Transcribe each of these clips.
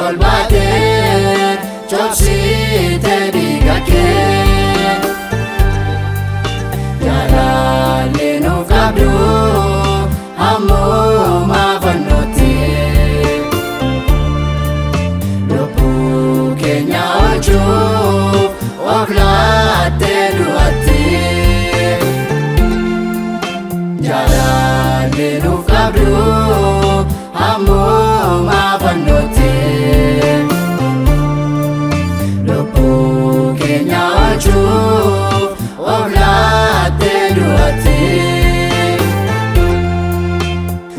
ol baatee cobsitee dhiiga kee jaalalli nuuf qabdu hammuma fannootti lubbuu keenya oolchuuf of laattee du'atti jaalalli nuuf qabdu hammuma fannootti lubbuu keenya oolchuuf of laattee du'atti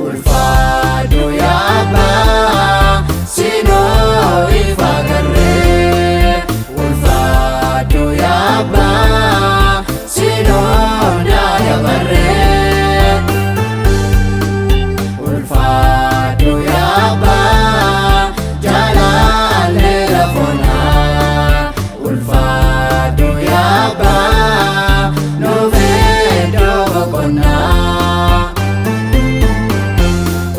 ulfaadhu yaa Abbaa sinoo ifa garree ulfaadhu yaa Abbaa sinoo dabarree ulfaadhu yaa Abbaa jaalalli lafoonaa ulfaadhu yaa Abbaa nuuf iddoo boqonnaa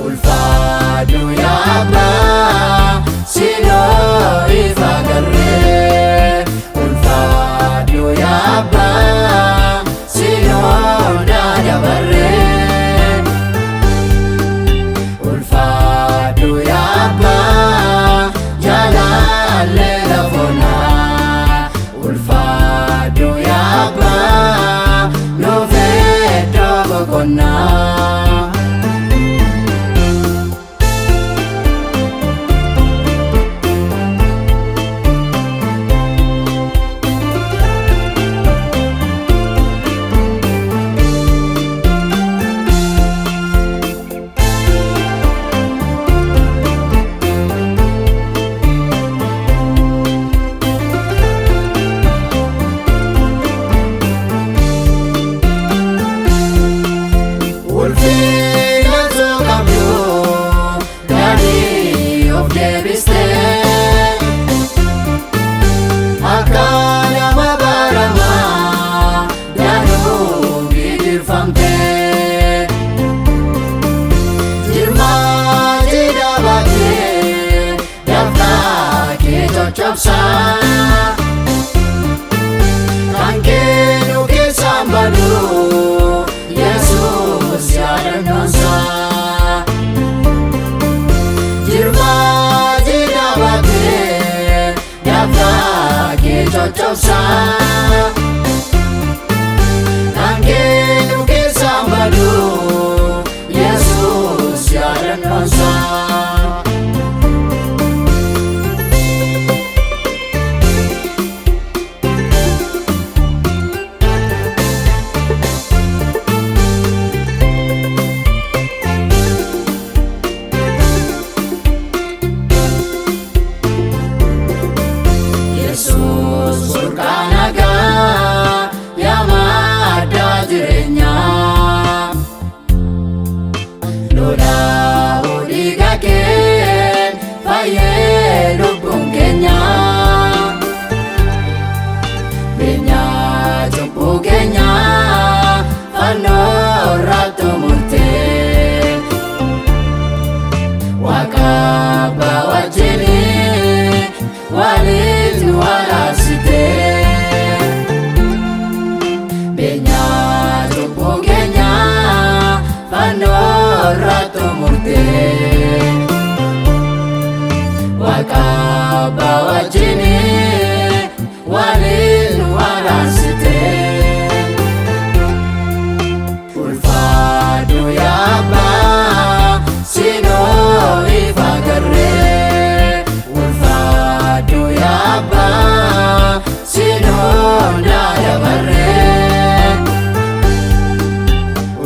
ulfaadhu yaa Abbaa sinoo ifa garree ulfaadhu yaa Abbaa sinoo dabarree ulfaadhu yaa Abbaa jaalalli lafoonaa ulfaadhu yaa Abbaa nuuf iddoo boqonnaa ulfina soo qabdu daandii of deebistee akka nama baramaa daanuu gidirfamtee jirmaatti dhaabattee daftaa kee coccobsaa kan kennu keessaan baduu Yesus yaadannoosaa jirmaatti dhaabattee daftaa kee coccobsaa kan kennu keessaan baduu Yesus yaadannoosaa Yesus surga nagaa yaa madda jireenyaa lolaa dhiiga kee fayyee lubbuun keenya beenyaa cubbuu keenya fannoo irratti murtee Waaqa Abbaa wajjinii waliin nu araasitee beenyaa cubbuu keenya fannoo irratti murtee Waaqa Abbaa wajjinii waliin nu araasitee ulfaadhu yaa Abbaa sinoo ifa garree ulfaadhu yaa Abbaa sinoo dabarree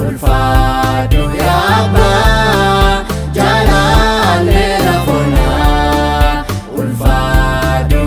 ulfaadhu yaa Abbaa jaalalli lafoonaa ulfaadhu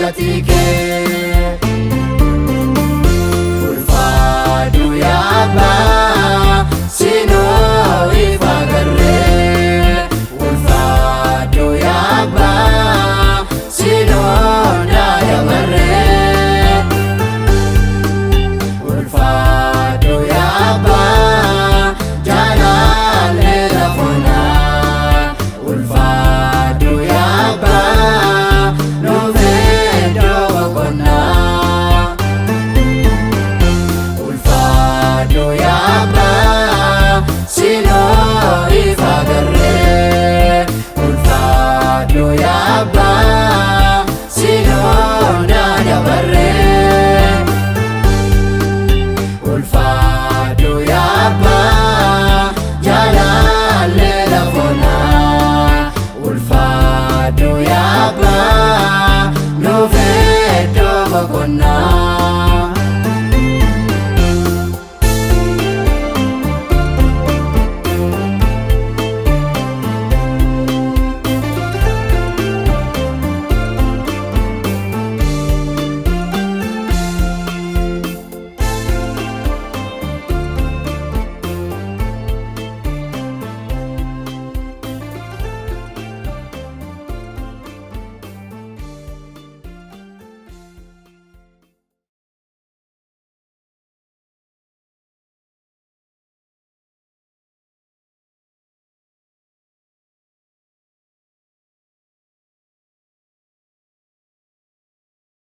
gatii kee.